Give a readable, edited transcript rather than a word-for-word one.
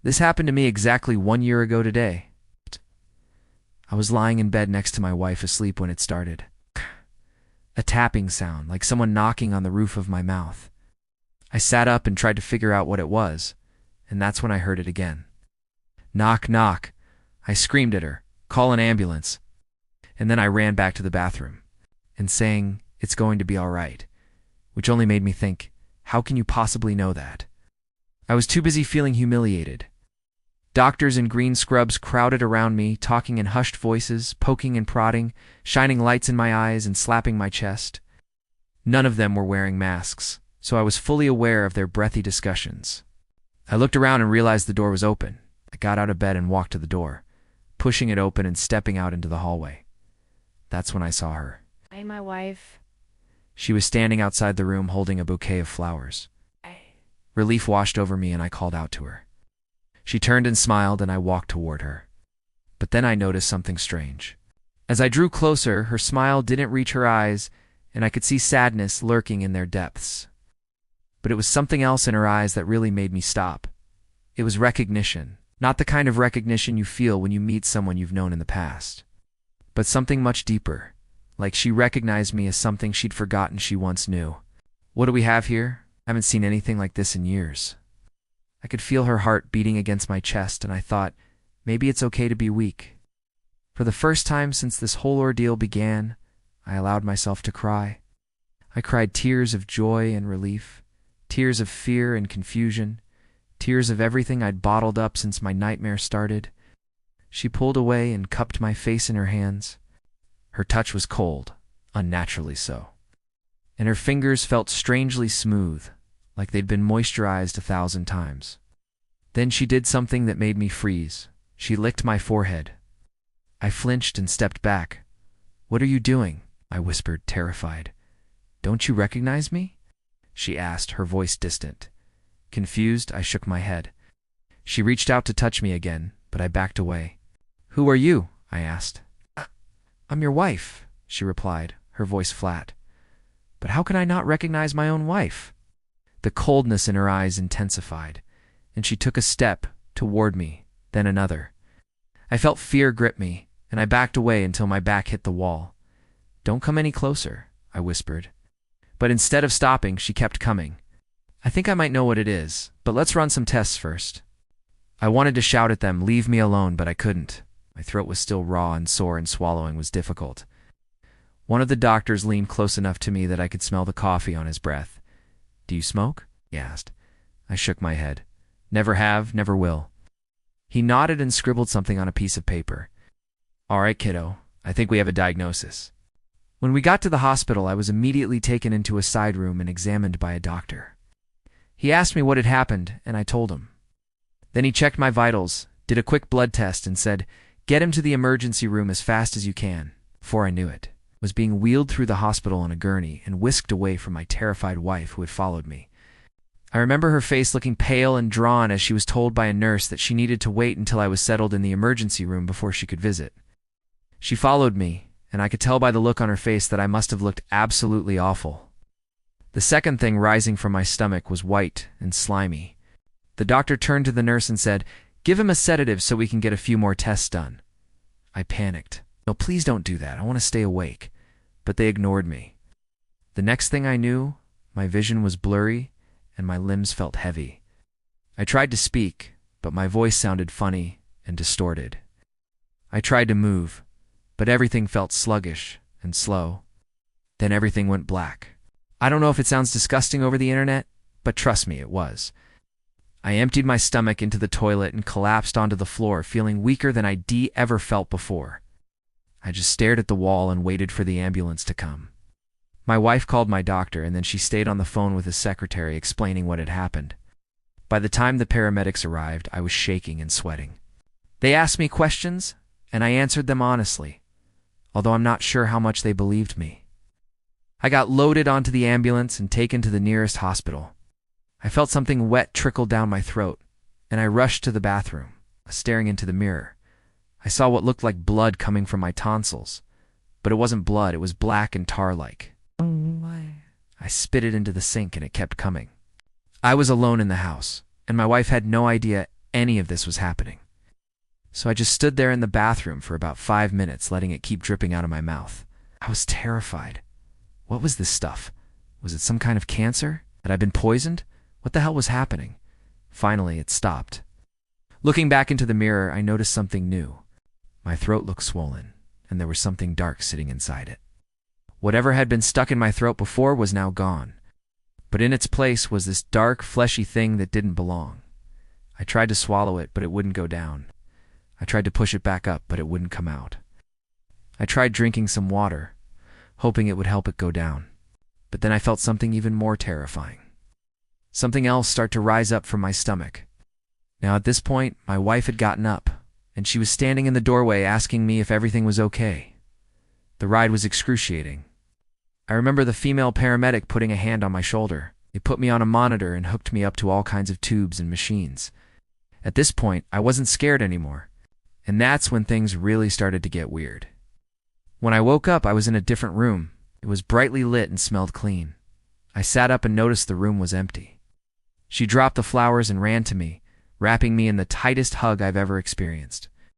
This happened to me exactly 1 year ago today. I was lying in bed next to my wife asleep when it started. A tapping sound, like someone knocking on the roof of my mouth. I sat up and tried to figure out what it was, and that's when I heard it again. Knock, knock. I screamed at her, call an ambulance. And then I ran back to the bathroom, and saying, "It's going to be all right," which only made me think, how can you possibly know that? I was too busy feeling humiliated. Doctors in green scrubs crowded around me, talking in hushed voices, poking and prodding, shining lights in my eyes and slapping my chest. None of them were wearing masks, so I was fully aware of their breathy discussions. I looked around and realized the door was open. I got out of bed and walked to the door, pushing it open and stepping out into the hallway. That's when I saw her. Hi, my wife. She was standing outside the room holding a bouquet of flowers. Relief washed over me and I called out to her. She turned and smiled and I walked toward her. But then I noticed something strange. As I drew closer, her smile didn't reach her eyes and I could see sadness lurking in their depths. But it was something else in her eyes that really made me stop. It was recognition. Not the kind of recognition you feel when you meet someone you've known in the past, but something much deeper, like she recognized me as something she'd forgotten she once knew. What do we have here? I haven't seen anything like this in years. I could feel her heart beating against my chest, and I thought, maybe it's okay to be weak. For the first time since this whole ordeal began, I allowed myself to cry. I cried tears of joy and relief, tears of fear and confusion, tears of everything I'd bottled up since my nightmare started. She pulled away and cupped my face in her hands. Her touch was cold, unnaturally so, and her fingers felt strangely smooth, like they'd been moisturized 1,000 times. Then she did something that made me freeze. She licked my forehead. I flinched and stepped back. "What are you doing?" I whispered, terrified. "Don't you recognize me?" she asked, her voice distant. Confused, I shook my head. She reached out to touch me again, but I backed away. "Who are you?" I asked. "I'm your wife," she replied, her voice flat. "But how can I not recognize my own wife?" The coldness in her eyes intensified, and she took a step toward me, then another. I felt fear grip me, and I backed away until my back hit the wall. "Don't come any closer," I whispered. But instead of stopping, she kept coming. "I think I might know what it is, but let's run some tests first." I wanted to shout at them, "Leave me alone," but I couldn't. My throat was still raw and sore and swallowing was difficult. One of the doctors leaned close enough to me that I could smell the coffee on his breath. "Do you smoke?" he asked. I shook my head. "Never have, never will." He nodded and scribbled something on a piece of paper. "All right, kiddo, I think we have a diagnosis." When we got to the hospital, I was immediately taken into a side room and examined by a doctor. He asked me what had happened, and I told him. Then he checked my vitals, did a quick blood test, and said, "Get him to the emergency room as fast as you can." Before I knew it, I was being wheeled through the hospital on a gurney and whisked away from my terrified wife who had followed me. I remember her face looking pale and drawn as she was told by a nurse that she needed to wait until I was settled in the emergency room before she could visit. She followed me, and I could tell by the look on her face that I must have looked absolutely awful. The second thing rising from my stomach was white and slimy. The doctor turned to the nurse and said, "Give him a sedative so we can get a few more tests done." I panicked. "No, please don't do that. I want to stay awake." But they ignored me. The next thing I knew, my vision was blurry and my limbs felt heavy. I tried to speak, but my voice sounded funny and distorted. I tried to move, but everything felt sluggish and slow. Then everything went black. I don't know if it sounds disgusting over the internet, but trust me, it was. I emptied my stomach into the toilet and collapsed onto the floor, feeling weaker than I'd ever felt before. I just stared at the wall and waited for the ambulance to come. My wife called my doctor, and then she stayed on the phone with his secretary explaining what had happened. By the time the paramedics arrived, I was shaking and sweating. They asked me questions, and I answered them honestly, although I'm not sure how much they believed me. I got loaded onto the ambulance and taken to the nearest hospital. I felt something wet trickle down my throat, and I rushed to the bathroom, staring into the mirror. I saw what looked like blood coming from my tonsils, but it wasn't blood, it was black and tar-like. I spit it into the sink and it kept coming. I was alone in the house, and my wife had no idea any of this was happening. So I just stood there in the bathroom for about 5 minutes, letting it keep dripping out of my mouth. I was terrified. What was this stuff? Was it some kind of cancer? Had I been poisoned? What the hell was happening? Finally, it stopped. Looking back into the mirror, I noticed something new. My throat looked swollen, and there was something dark sitting inside it. Whatever had been stuck in my throat before was now gone, but in its place was this dark, fleshy thing that didn't belong. I tried to swallow it, but it wouldn't go down. I tried to push it back up, but it wouldn't come out. I tried drinking some water, hoping it would help it go down. But then I felt something even more terrifying. Something else start to rise up from my stomach. Now at this point, my wife had gotten up, and she was standing in the doorway asking me if everything was okay. The ride was excruciating. I remember the female paramedic putting a hand on my shoulder. They put me on a monitor and hooked me up to all kinds of tubes and machines. At this point, I wasn't scared anymore. And that's when things really started to get weird. When I woke up, I was in a different room. It was brightly lit and smelled clean. I sat up and noticed the room was empty. She dropped the flowers and ran to me, wrapping me in the tightest hug I've ever experienced.